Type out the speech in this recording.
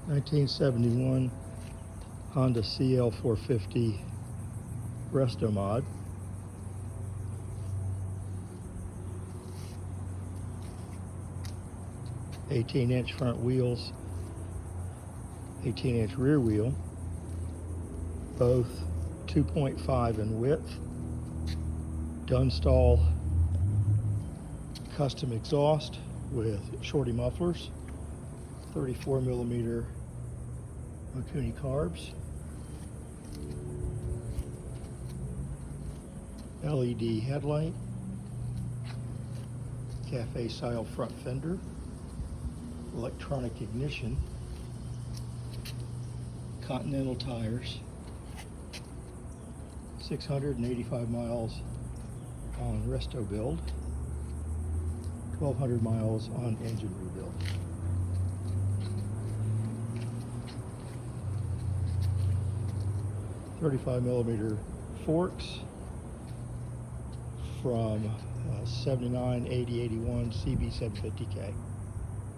1971 Honda CL450 Resto Mod. (18-inch front wheels, 18-inch rear wheel, both 2.5 in width. Dunstall custom exhaust with shorty mufflers, 34mm Mikuni Carbs, LED headlight, cafe style front fender, electronic ignition, Continental tires, 685 miles on resto build, 1,200 miles on engine rebuild. .35mm forks from 79, 80, 81 CB750K.